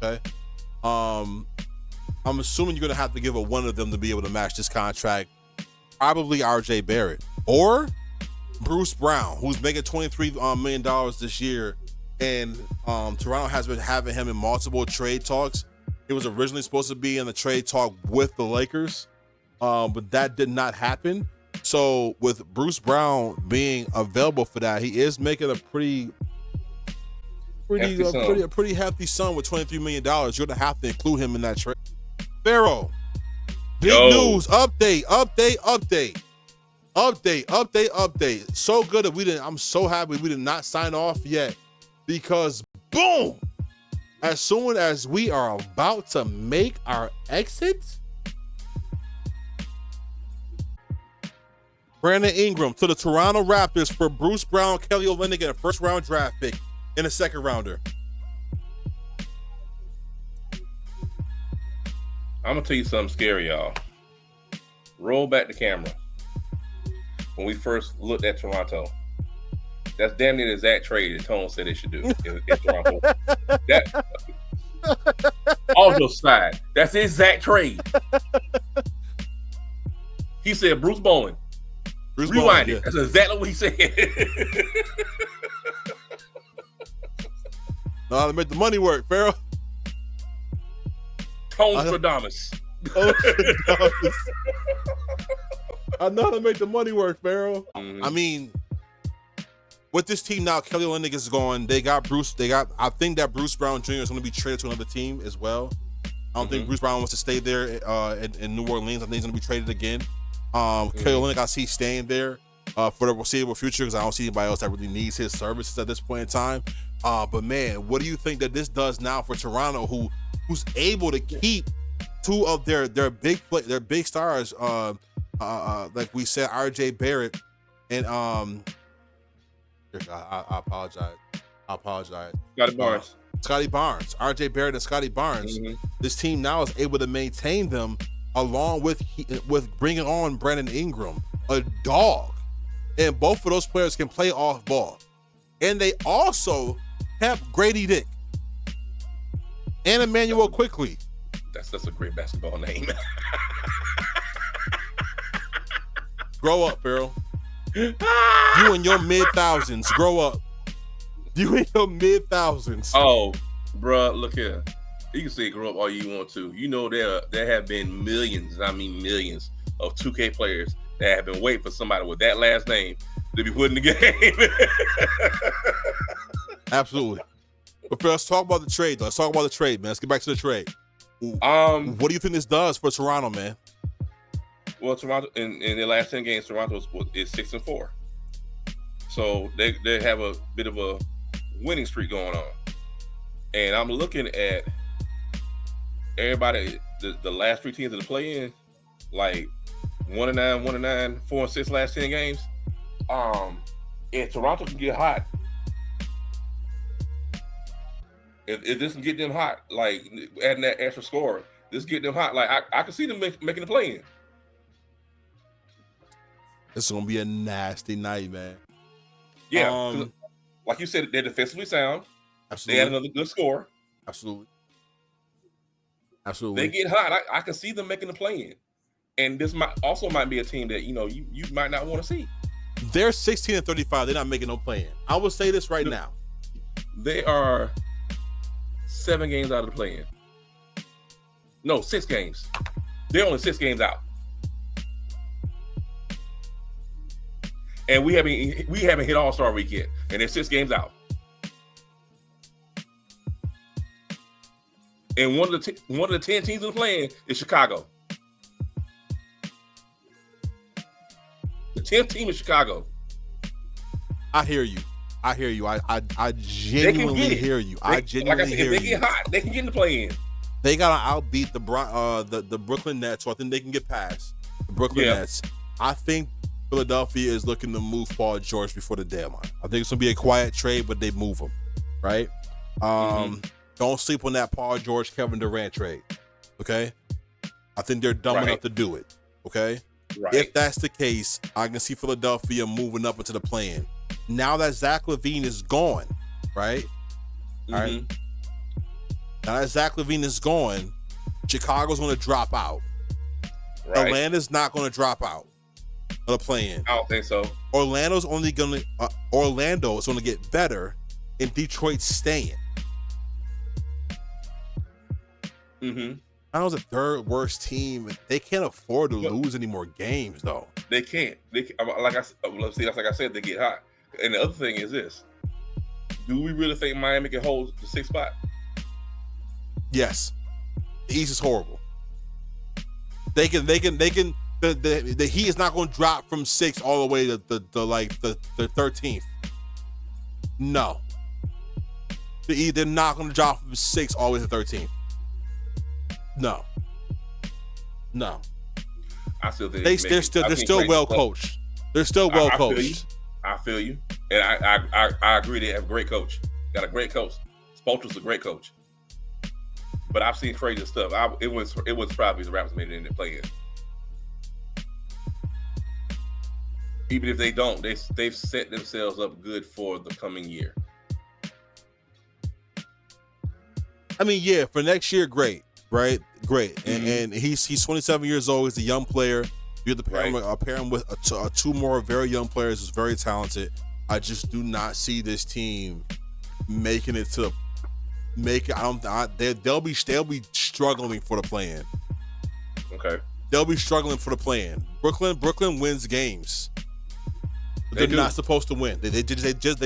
Okay. I'm assuming you're gonna have to give a one of them to be able to match this contract. Probably RJ Barrett or Bruce Brown, who's making $23 million this year, and Toronto has been having him in multiple trade talks. He was originally supposed to be in the trade talk with the Lakers, but that did not happen. So with Bruce Brown being available for that, he is making a pretty hefty sum with $23 million. You're gonna have to include him in that trade. Pharaoh, big news, update. So good that I'm so happy we did not sign off yet, because boom, as soon as we are about to make our exit, Brandon Ingram to the Toronto Raptors for Bruce Brown, Kelly Olynyk, and a first-round draft pick in a second-rounder. I'm going to tell you something scary, y'all. Roll back the camera. When we first looked at Toronto, that's damn near the exact trade that Tone said they should do in Toronto. All jokes aside, that's the exact trade. He said Bruce Bowen. Rewind it. Yeah. That's exactly what he said. Know how to make the money work, Pharaoh. Tonestradamus. I know how to make the money work, Pharaoh. Mm-hmm. I mean, with this team now, Kelly Olynyk is gone. I think that Bruce Brown Jr. is going to be traded to another team as well. I don't think Bruce Brown wants to stay there in New Orleans. I think he's going to be traded again. Kelly Olynyk, I see staying there for the foreseeable future, because I don't see anybody else that really needs his services at this point in time. But man, what do you think that this does now for Toronto, who's able to keep two of their big stars, like we said, RJ Barrett and I apologize. Scotty Barnes, RJ Barrett and Scotty Barnes. This team now is able to maintain them, along with bringing on Brandon Ingram, a dog. And both of those players can play off ball. And they also have Grady Dick and Emmanuel Quickly. That's a great basketball name. Grow up, Pharaoh. You in your mid-thousands. Grow up. You in your mid-thousands. Oh, bruh, look here. You can say grow up all you want to. You know there have been millions, I mean millions, of 2K players that have been waiting for somebody with that last name to be put in the game. Absolutely. But let's talk about the trade, though. Let's talk about the trade, man. Let's get back to the trade. What do you think this does for Toronto, man? Well, Toronto in their last 10 games, Toronto is 6-4. So they have a bit of a winning streak going on. And I'm looking at everybody, the last three teams that play in, like 1-9, 1-9, 4-6 last 10 games. If Toronto can get hot, if this can get them hot, like adding that extra score, this get them hot. Like I can see them making the play in. This is gonna be a nasty night, man. Yeah, like you said, they're defensively sound. Absolutely. They had another good score. Absolutely. They get hot. I can see them making the play in, and this might be a team that you might not want to see. They're 16-35. They're not making no play in. I will say this right now. They are 7 games out of the play in. No, 6 games. They're only 6 games out. And we haven't hit All-Star week yet, and they're 6 games out. And one of the 10 teams in the play-in is Chicago. The 10th team is Chicago. I hear you. I genuinely hear you. I genuinely hear you. If they get hot, they can get in the play-in. They gotta outbeat the Brooklyn Nets, so I think they can get past the Brooklyn Nets. I think Philadelphia is looking to move Paul George before the deadline. I think it's gonna be a quiet trade, but they move him, right? Don't sleep on that Paul George, Kevin Durant trade, okay? I think they're dumb enough to do it, okay? Right. If that's the case, I can see Philadelphia moving up into the play-in. Now that Zach LaVine is gone, right? All right. Now that Zach LaVine is gone, Chicago's going to drop out. Right. Atlanta's not going to drop out of the play-in. I don't think so. Orlando is going to get better, and Detroit's staying. I was the third worst team. They can't afford to lose any more games, though. They can't. Like I said, they get hot. And the other thing is this: do we really think Miami can hold the 6th spot? Yes. The East is horrible. They can. The Heat is not going to drop from 6 all the way to the 13th. No. They're not going to drop from 6 all the way to 13th. No. I still think they're still well coached. They're still well coached. I feel you, and I agree. They have a great coach. Got a great coach. Spoelstra's a great coach. But I've seen crazy stuff. It was probably the Raptors made it in the play-in. Even if they don't, they've set themselves up good for the coming year. I mean, yeah, for next year, great, right? Great, and he's 27 years old. He's a young player. You have to pair him with two more very young players who's very talented. I just do not see this team making it to make it. They'll be struggling for the play-in. Okay. They'll be struggling for the play-in. Brooklyn wins games. They're not supposed to win. They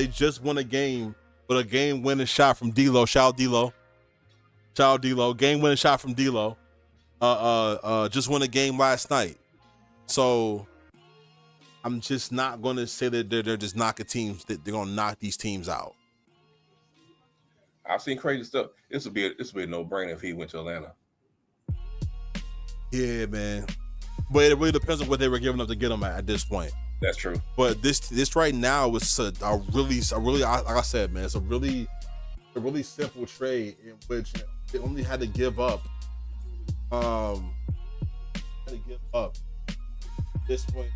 just won a game, but a game-winning shot from D'Lo. Shout out D'Lo. Game-winning shot from D'Lo. Just won a game last night. So I'm just not going to say that they're just knocking teams. That they're going to knock these teams out. I've seen crazy stuff. This would be a no-brainer if he went to Atlanta. Yeah, man. But it really depends on what they were giving up to get him at this point. That's true. But this right now is a really like I said, man, it's a really simple trade in which they only had to give up. This point,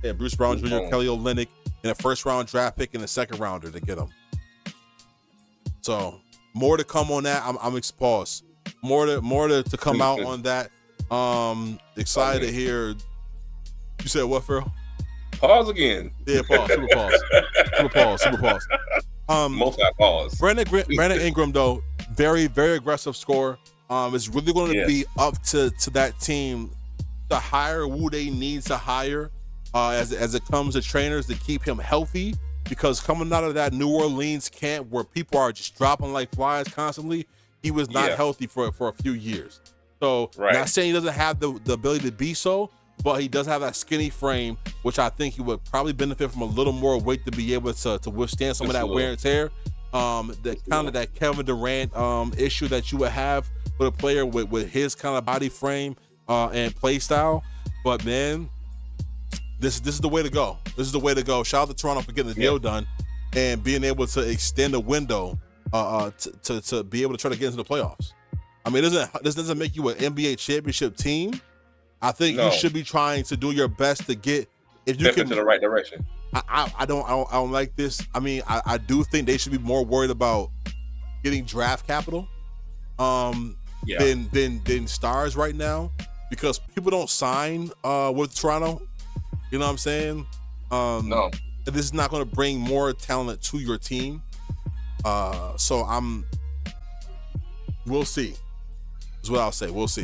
yeah, Bruce Brown Jr., Kelly Olynyk, and a first-round draft pick and a second-rounder to get him. So more to come on that. I'm exposed. More to come out on that. Excited to hear. You said what, Phil? Pause again. Yeah, pause. Super pause. Multi-pause. Brandon Ingram, though, very, very aggressive scorer. It's really going to be up to that team to hire who they need to hire as it comes to trainers to keep him healthy. Because coming out of that New Orleans camp where people are just dropping like flies constantly, he was not healthy for a few years. So not saying he doesn't have the ability to be so, but he does have that skinny frame, which I think he would probably benefit from a little more weight to be able to withstand some of that wear and tear. That Kevin Durant issue that you would have with a player with his kind of body frame and play style. But man, this is the way to go. This is the way to go. Shout out to Toronto for getting the deal done and being able to extend the window to be able to try to get into the playoffs. I mean, this doesn't make you an NBA championship team. I think you should be trying to do your best to get if you can in the right direction. I don't like this. I mean, I do think they should be more worried about getting draft capital than stars right now, because people don't sign with Toronto. You know what I'm saying? No. This is not going to bring more talent to your team. So we'll see. Is what I'll say. We'll see.